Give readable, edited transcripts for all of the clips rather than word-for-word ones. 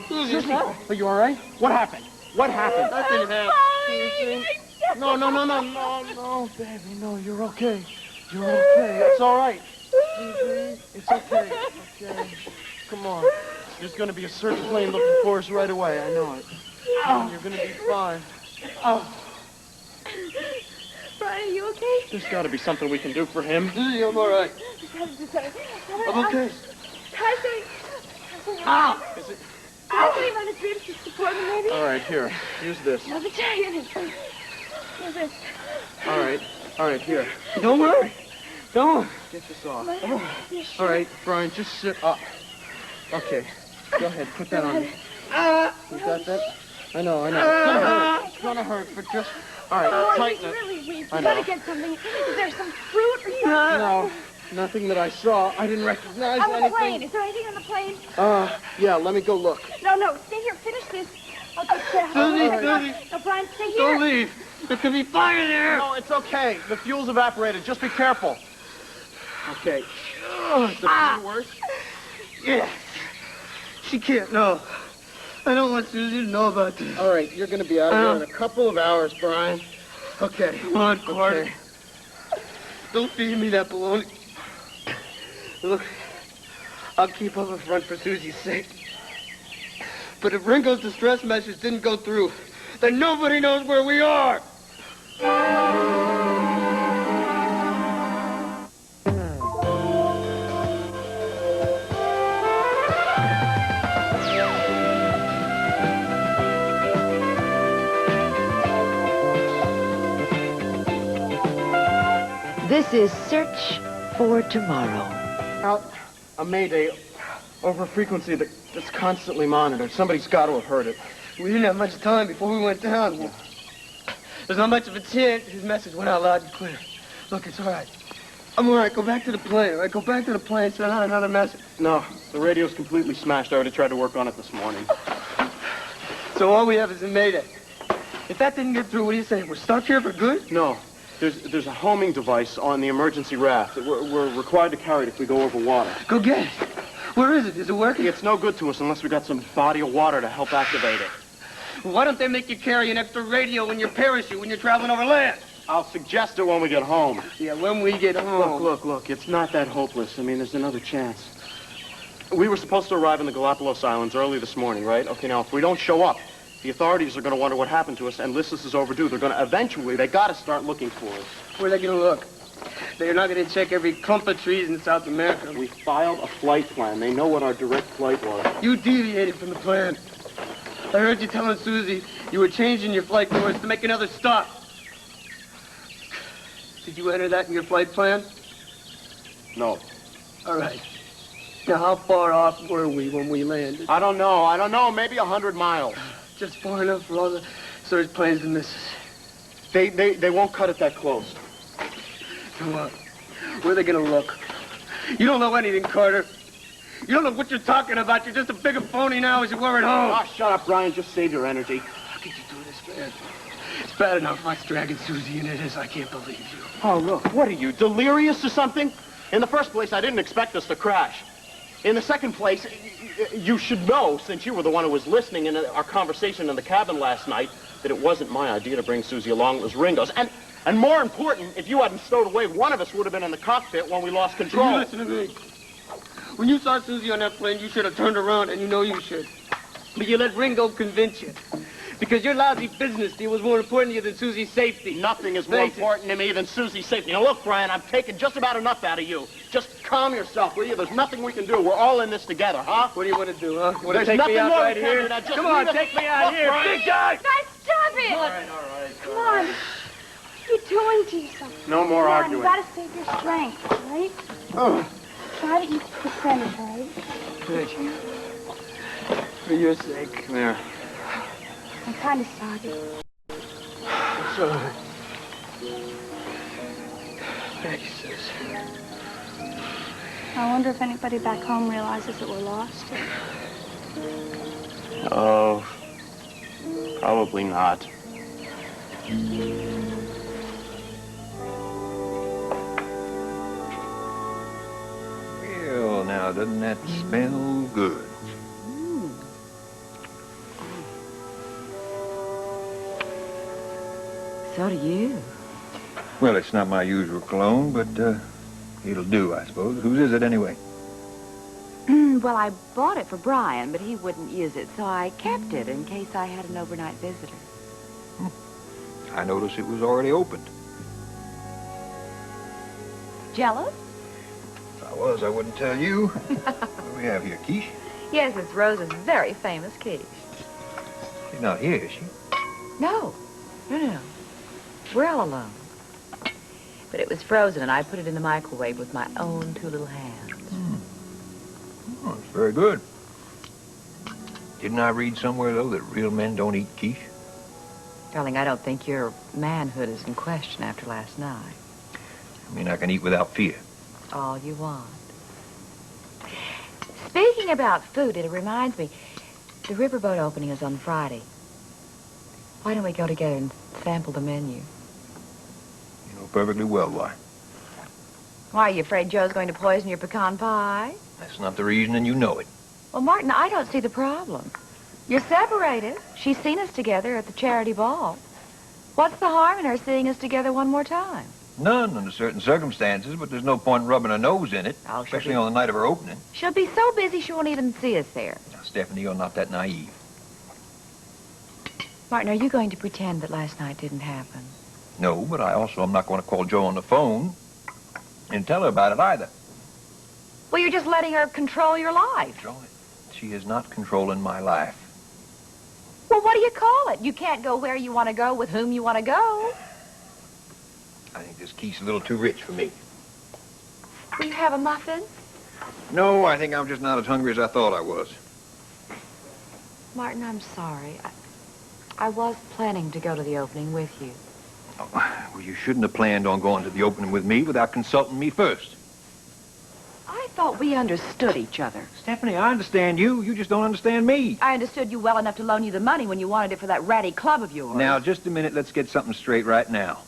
Susie, are you all right? What happened? What happened? Nothing happened. No, baby, no, you're okay. You're okay. It's all right. Susie, it's okay. Okay. Come on. There's going to be a search plane looking for us right away. I know it. You're going to be fine. Brian, are you okay? There's got to be something we can do for him. Susie, I'm all right. I'm okay. Is it? Can I leave on his ribs to support him, maybe? All right, here. Use this. No, the giant is. Here's this. All right, here. Don't worry. Don't. Get this off. You sure? All right, Brian, just sit up. Okay. Go ahead, put that on me. You got that? I know. It's gonna hurt, but just... All right, Oh, tighten he's it. really weak. I You know. gotta get something. Is there some fruit or something? No, nothing that I saw. I didn't recognize On the anything. plane. Is there anything on the plane? Yeah, let me go look. No, stay here. Finish this. I'll just get Susie. No, Brian, stay here. Don't leave. There could be fire there. No, it's okay. The fuel's evaporated. Just be careful. Okay. Is the fuel worse? Yes. She can't know. I don't want Susie to know about this. All right, you're going to be out of here in a couple of hours, Brian. Okay. Come on, Carter. Okay. Don't feed me that baloney. Look, I'll keep up a front for Susie's sake. But if Ringo's distress message didn't go through, then nobody knows where we are. This is Search for Tomorrow. Out a mayday over a frequency that's constantly monitored. Somebody's got to have heard it. We didn't have much time before we went down. There's not much of a chance his message went out loud and clear. Look, it's all right. I'm all right. Go back to the plane, all right? Go back to the plane, send out another message. No, the radio's completely smashed. I already tried to work on it this morning. So all we have is a mayday. If that didn't get through, what do you say? We're stuck here for good? No. There's a homing device on the emergency raft that we're required to carry it if we go over water. Go get it. Where is it? Is it working? It's no good to us unless we got some body of water to help activate it. Why don't they make you carry an extra radio in your parachute when you're traveling over land? I'll suggest it when we get home. Yeah, when we get home. Look, it's not that hopeless. I mean, there's another chance. We were supposed to arrive in the Galapagos Islands early this morning, right? Okay, now, if we don't show up, the authorities are going to wonder what happened to us, and this is overdue. They're going to, eventually, they got to start looking for us. Where are they going to look? They're not going to check every clump of trees in South America. We filed a flight plan. They know what our direct flight was. You deviated from the plan. I heard you telling Susie you were changing your flight course to make another stop. Did you enter that in your flight plan? No. All right. Now, how far off were we when we landed? I don't know. Maybe 100 miles. Just far enough for all the search planes to miss us. They won't cut it that close. Come on. Where are they going to look? You don't know anything, Carter. You don't know what you're talking about. You're just as big a phony now as you were at home. Ah, shut up, Brian. Just save your energy. How could you do this, man? It's bad enough us dragging Susie in it is. I can't believe you. Oh, look. What are you, delirious or something? In the first place, I didn't expect us to crash. In the second place, you should know, since you were the one who was listening in our conversation in the cabin last night, that it wasn't my idea to bring Susie along. It was Ringo's. And more important, if you hadn't stowed away, one of us would have been in the cockpit when we lost control. You listen to me. When you saw Susie on that plane, you should have turned around, and you know you should. But you let Ringo convince you. Because your lousy business deal was more important to you than Susie's safety. Nothing is more important to me than Susie's safety. Now, look, Brian, I've taken just about enough out of you. Just calm yourself, will you? There's nothing we can do. We're all in this together, huh? What do you want to do, huh? You want to There's take nothing me out more right we can do. here? Now, just Come on, leave us- take me out Look, here, Brian. big guy! Guys, stop it! All right. Come on. What are you doing to yourself? No more Come on, arguing. you gotta save your strength, all right? Oh, Try to eat the percentage, all right? good. For your sake. Come here. I'm kind of sorry. So, thank you, sis. I wonder if anybody back home realizes that we're lost. Oh, probably not. Well, now, doesn't that smell good? So do you. Well, it's not my usual cologne, but it'll do, I suppose. Whose is it anyway? Well, I bought it for Brian, but he wouldn't use it, so I kept it in case I had an overnight visitor. I noticed it was already opened. Jealous? If I was, I wouldn't tell you. What do we have here, quiche? Yes, it's Rose's very famous quiche. She's not here, is she? No. We're all alone. But it was frozen, and I put it in the microwave with my own two little hands. Oh, it's very good. Didn't I read somewhere, though, that real men don't eat quiche? Darling, I don't think your manhood is in question after last night. I mean, I can eat without fear. All you want. Speaking about food, it reminds me, the riverboat opening is on Friday. Why don't we go together and sample the menu? You know perfectly well why. Why, are you afraid Joe's going to poison your pecan pie? That's not the reason, and you know it. Well, Martin, I don't see the problem. You're separated. She's seen us together at the charity ball. What's the harm in her seeing us together one more time? None under certain circumstances, but there's no point in rubbing her nose in it, Oh, especially on the night of her opening. She'll be so busy she won't even see us there. Now, Stephanie, you're not that naive. Martin, are you going to pretend that last night didn't happen? No, but I also am not going to call Joe on the phone and tell her about it either. Well, you're just letting her control your life. Joe, she is not controlling my life. Well, what do you call it? You can't go where you want to go with whom you want to go. I think this quiche's a little too rich for me. Will you have a muffin? No, I think I'm just not as hungry as I thought I was. Martin, I'm sorry. I was planning to go to the opening with you. Oh, well, you shouldn't have planned on going to the opening with me without consulting me first. I thought we understood each other. Stephanie, I understand you. You just don't understand me. I understood you well enough to loan you the money when you wanted it for that ratty club of yours. Now, just a minute. Let's get something straight right now.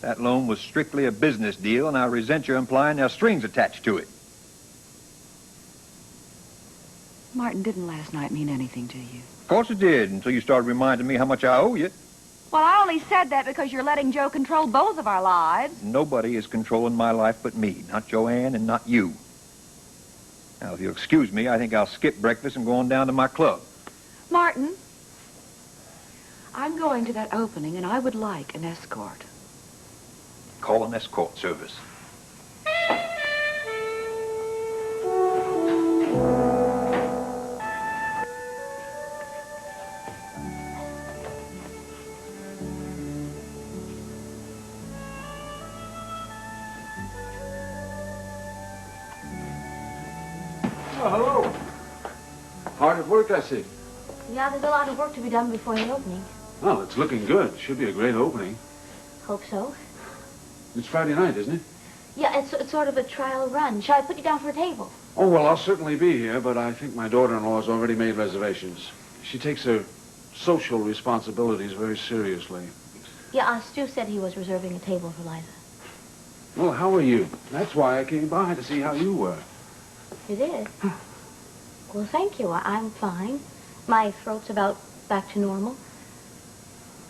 That loan was strictly a business deal, and I resent your implying there are strings attached to it. Martin, didn't last night mean anything to you? Of course it did, until you started reminding me how much I owe you. Well, I only said that because you're letting Joe control both of our lives. Nobody is controlling my life but me, not Joanne and not you. Now, if you'll excuse me, I think I'll skip breakfast and go on down to my club. Martin, I'm going to that opening, and I would like an escort. Call an escort service. Oh, hello. Hard at work, I see. Yeah, there's a lot of work to be done before the opening. Well, it's looking good. Should be a great opening. Hope so. It's Friday night, isn't it? Yeah, it's sort of a trial run. Shall I put you down for a table? Oh, well, I'll certainly be here, but I think my daughter-in-law has already made reservations. She takes her social responsibilities very seriously. Yeah, Stu said he was reserving a table for Liza. Well, how are you? That's why I came by, to see how you were. You did? Well, thank you. I'm fine. My throat's about back to normal.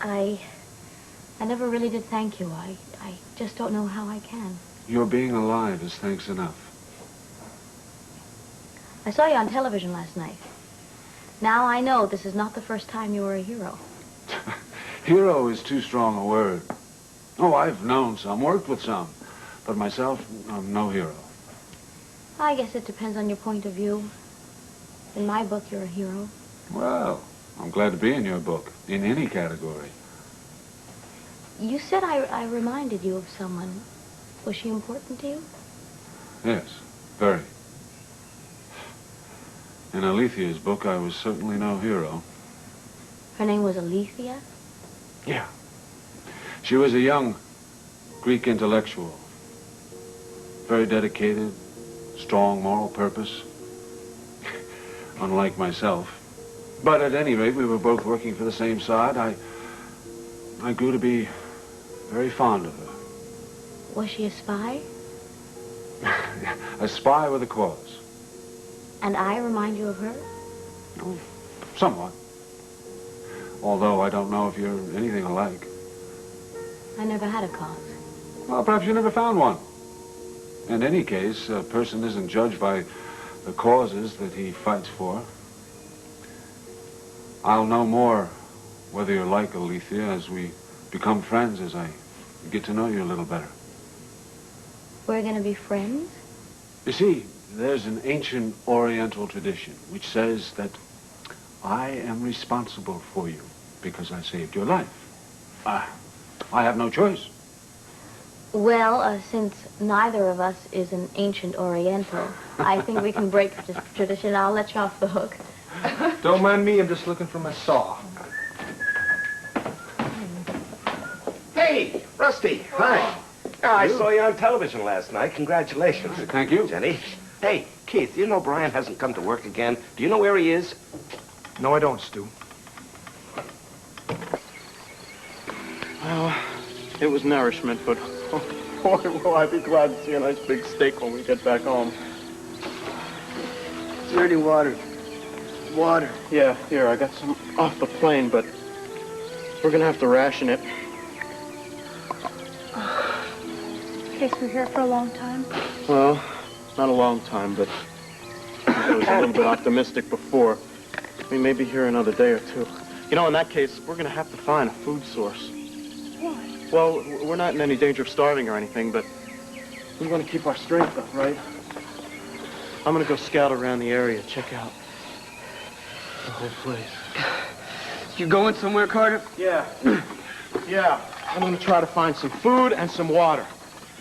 I never really did thank you. I just don't know how I can. Your being alive is thanks enough. I saw you on television last night. Now I know this is not the first time you were a hero. Hero is too strong a word. Oh, I've known some, worked with some. But myself, I'm no hero. I guess it depends on your point of view. In my book, you're a hero. Well, I'm glad to be in your book, in any category. You said I reminded you of someone. Was she important to you? Yes, very. In Alethea's book, I was certainly no hero. Her name was Alethea? Yeah. She was a young Greek intellectual. Very dedicated, strong moral purpose. Unlike myself. But at any rate, we were both working for the same side. I I grew to be very fond of her. Was she a spy? A spy with a cause. And I remind you of her? Oh, somewhat. Although I don't know if you're anything alike. I never had a cause. Well, perhaps you never found one. In any case, a person isn't judged by the causes that he fights for. I'll know more whether you're like Alethea as we become friends, as I get to know you a little better. We're gonna be friends? You see, there's an ancient Oriental tradition which says that I am responsible for you because I saved your life. I have no choice. Well, since neither of us is an ancient Oriental, I think we can break this tradition. I'll let you off the hook. Don't mind me, I'm just looking for my saw. Hey, Rusty. Hi. I saw you on television last night. Congratulations. Thank you. Jenny. Hey, Keith, you know Brian hasn't come to work again. Do you know where he is? No, I don't, Stu. Well, it was nourishment, but boy, will I be glad to see a nice big steak when we get back home. Is there any water? Water. Yeah, here, I got some off the plane, but we're gonna have to ration it. In case we're here for a long time. Well, not a long time, but I was a little bit optimistic before. We may be here another day or two. You know, in that case, we're gonna have to find a food source. Why? Well, we're not in any danger of starving or anything, but we want to keep our strength up, right? I'm gonna go scout around the area, check out the whole place. You going somewhere, Carter? Yeah. Yeah. I'm gonna try to find some food and some water.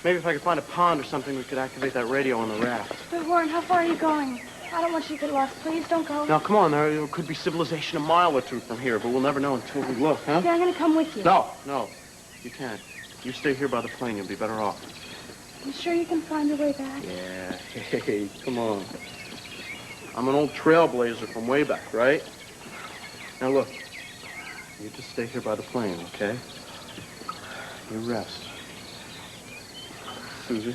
Maybe if I could find a pond or something, we could activate that radio on the raft. But Warren, how far are you going? I don't want you to get lost. Please don't go. Now, come on. There could be civilization a mile or two from here, but we'll never know until we look, huh? Yeah, I'm going to come with you. No. You can't. You stay here by the plane. You'll be better off. You sure you can find your way back? Yeah. Hey, come on. I'm an old trailblazer from way back, right? Now, look. You just stay here by the plane, okay? You rest. Susie,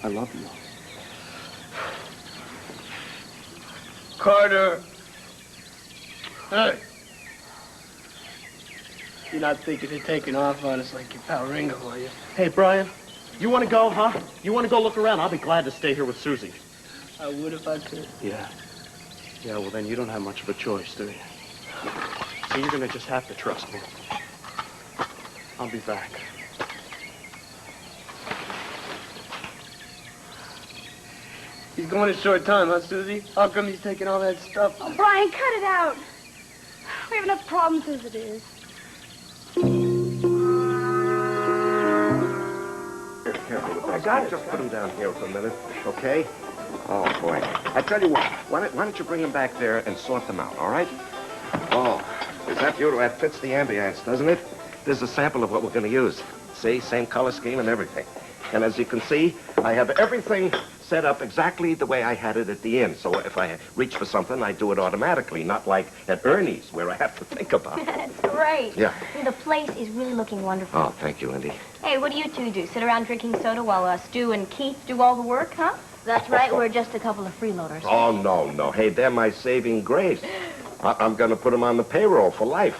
I love you. Carter. Hey. You're not thinking of taking off on us like your pal Ringo, are you? Hey, Brian, you want to go, huh? You want to go look around? I'll be glad to stay here with Susie. I would if I could. Yeah. Yeah, well, then you don't have much of a choice, do you? So you're going to just have to trust me. I'll be back. He's going a short time, huh, Susie? How come he's taking all that stuff? Oh, Brian, cut it out. We have enough problems as it is. I got just put him down here for a minute, okay? Oh, boy. I tell you what, why don't you bring them back there and sort them out, all right? Oh, is that beautiful? That fits the ambience, doesn't it? This is a sample of what we're going to use. See, same color scheme and everything. And as you can see, I have everything set up exactly the way I had it at the inn. So if I reach for something, I do it automatically, not like at Ernie's, where I have to think about it. That's great. Yeah. The place is really looking wonderful. Oh, thank you, Indy. Hey, what do you two do? Sit around drinking soda while Stu and Keith do all the work, huh? That's right. We're just a couple of freeloaders. Oh, no. Hey, they're my saving grace. I'm going to put them on the payroll for life.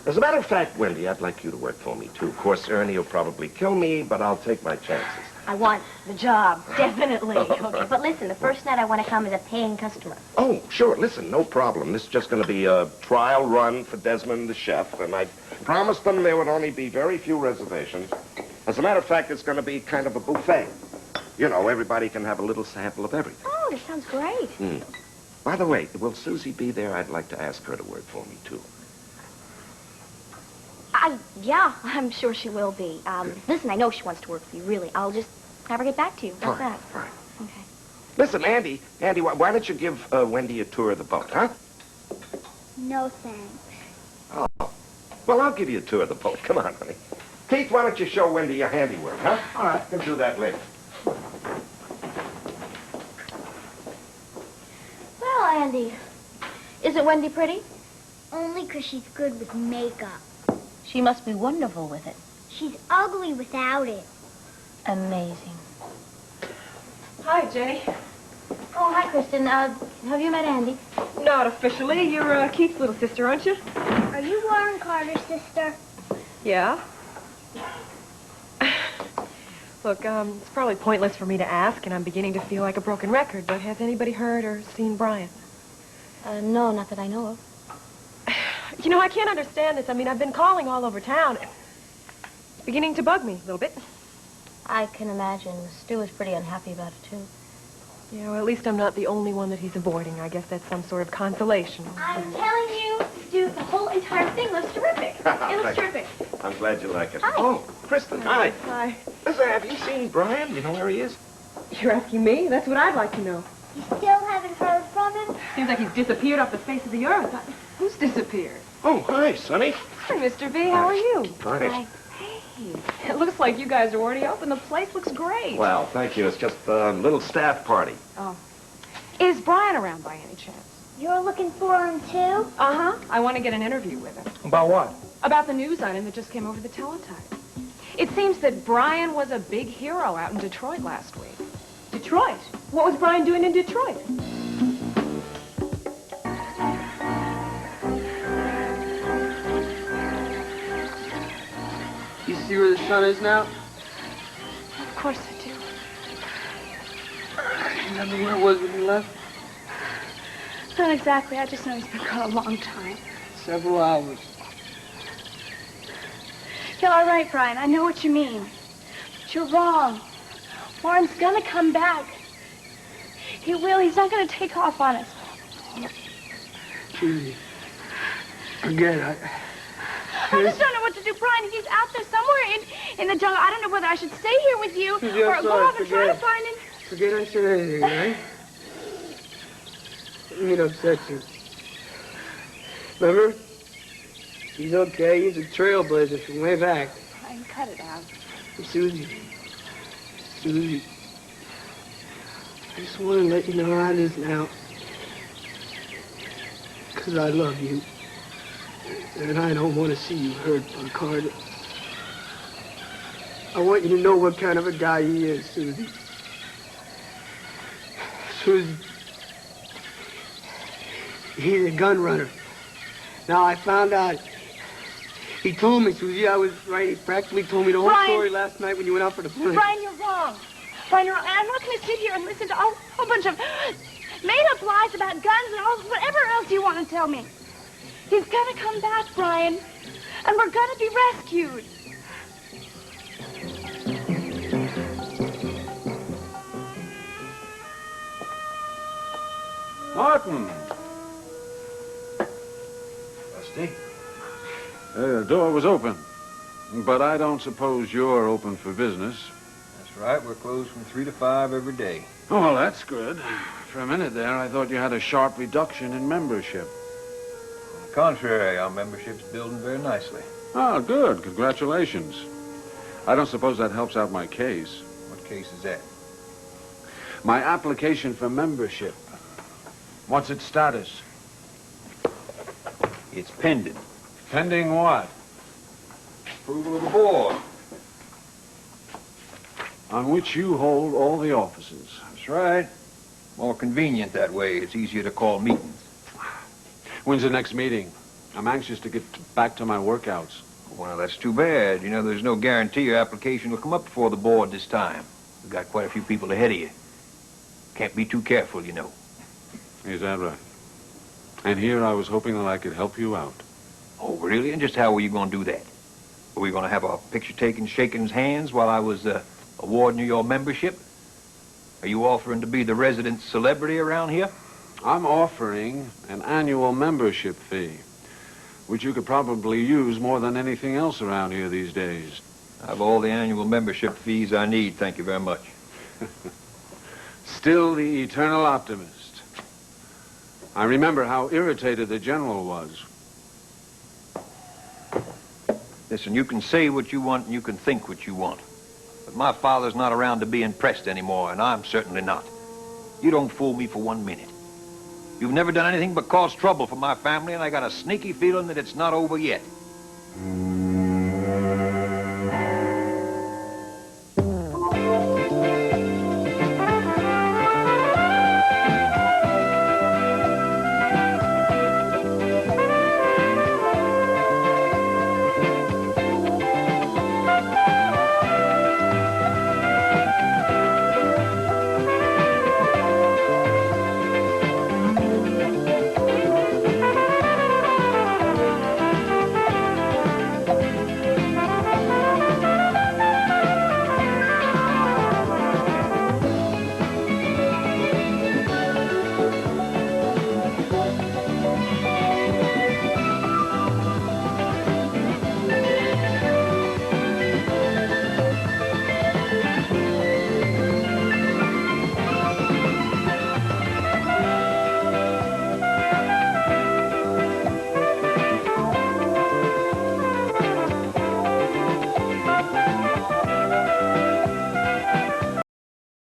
As a matter of fact, Wendy, I'd like you to work for me, too. Of course, Ernie will probably kill me, but I'll take my chances. I want the job, definitely. Okay, but listen, the first night I want to come as a paying customer. Oh, sure. Listen, no problem. This is just going to be a trial run for Desmond, the chef, and I promised them there would only be very few reservations. As a matter of fact, it's going to be kind of a buffet. You know, everybody can have a little sample of everything. Oh, this sounds great. By the way, will Susie be there? I'd like to ask her to work for me, too. Yeah, I'm sure she will be. Listen, I know she wants to work for you, really. I'll just have her get back to you. How's that? Fine. Okay. Listen, Andy, why don't you give Wendy a tour of the boat, huh? No thanks. Oh, well, I'll give you a tour of the boat. Come on, honey. Keith, why don't you show Wendy your handiwork, huh? All right, I can do that later. Well, Andy, isn't Wendy pretty? only 'cause she's good with makeup. She must be wonderful with it. She's ugly without it. Amazing. Hi, Jenny. Oh, hi, Kristen. Have you met Andy? Not officially. You're Keith's little sister, aren't you? Are you Warren Carter's sister? Yeah. Look, it's probably pointless for me to ask, and I'm beginning to feel like a broken record, but has anybody heard or seen Brian? No, not that I know of. You know, I can't understand this. I mean, I've been calling all over town. It's beginning to bug me a little bit. I can imagine. Stu is pretty unhappy about it, too. Yeah, well, at least I'm not the only one that he's avoiding. I guess that's some sort of consolation. I'm telling you, Stu, the whole entire thing looks terrific. It looks terrific. I'm glad you like it. Hi. Oh, Kristen, hi. Hi. Listen, have you seen Brian? You know where he is? You're asking me? That's what I'd like to know. You still haven't heard from him? Seems like he's disappeared off the face of the earth. Who's disappeared? Oh, hi, Sonny. Hi, Mr. V. How are you? Fine. Hey, it looks like you guys are already open. The place looks great. Well, thank you. It's just a little staff party. Oh. Is Brian around by any chance? You're looking for him, too? Uh-huh. I want to get an interview with him. About what? About the news item that just came over the teletype. It seems that Brian was a big hero out in Detroit last week. Detroit? What was Brian doing in Detroit? You see where the sun is now? Of course I do. Remember where it was when you left? Not exactly. I just know he's been gone a long time. Several hours. Yeah, all right, Brian. I know what you mean. But you're wrong. Warren's gonna come back. He will. He's not gonna take off on us. Susie, forget it. I just don't know what to do, Brian. He's out there somewhere in the jungle. I don't know whether I should stay here with you Susie, I'm or go sorry, off and try to forget it. find him. Forget I said anything, all right? I didn't mean to upset you. Remember? He's okay. He's a trailblazer from way back. Brian, cut it out. Susie. Susie. I just want to let you know how it is now. Because I love you. And I don't want to see you hurt by Carter. I want you to know what kind of a guy he is, Susie. Susie. He's a gun runner. Now, I found out. He told me, Susie, I was right. He practically told me the whole Brian. story last night when you went out for the plane. Brian, you're wrong. Brian, you're wrong. And I'm not going to sit here and listen to a whole bunch of made-up lies about guns and all whatever else you want to tell me. He's going to come back, Brian. And we're going to be rescued. Martin. Rusty? The door was open. But I don't suppose you're open for business. That's right. We're closed from 3 to 5 every day. Oh, well, that's good. For a minute there, I thought you had a sharp reduction in membership. On the contrary, our membership's building very nicely. Oh, good. Congratulations. I don't suppose that helps out my case. What case is that? My application for membership. What's its status? It's pending. Pending what? Approval of the board. On which you hold all the offices. That's right. More convenient that way. It's easier to call meetings. When's the next meeting? I'm anxious to get back to my workouts. Well, that's too bad. You know, there's no guarantee your application will come up before the board this time. We've got quite a few people ahead of you. Can't be too careful, you know. Is that right? And here I was hoping that I could help you out. Oh, really? And just how were you going to do that? Were we going to have a picture taken, shaking hands while I was awarding you your membership? Are you offering to be the resident celebrity around here? I'm offering an annual membership fee, which you could probably use more than anything else around here these days. I have all the annual membership fees I need, thank you very much. Still the eternal optimist. I remember how irritated the general was. Listen, you can say what you want and you can think what you want. But my father's not around to be impressed anymore, and I'm certainly not. You don't fool me for 1 minute. You've never done anything but cause trouble for my family, and I got a sneaky feeling that it's not over yet.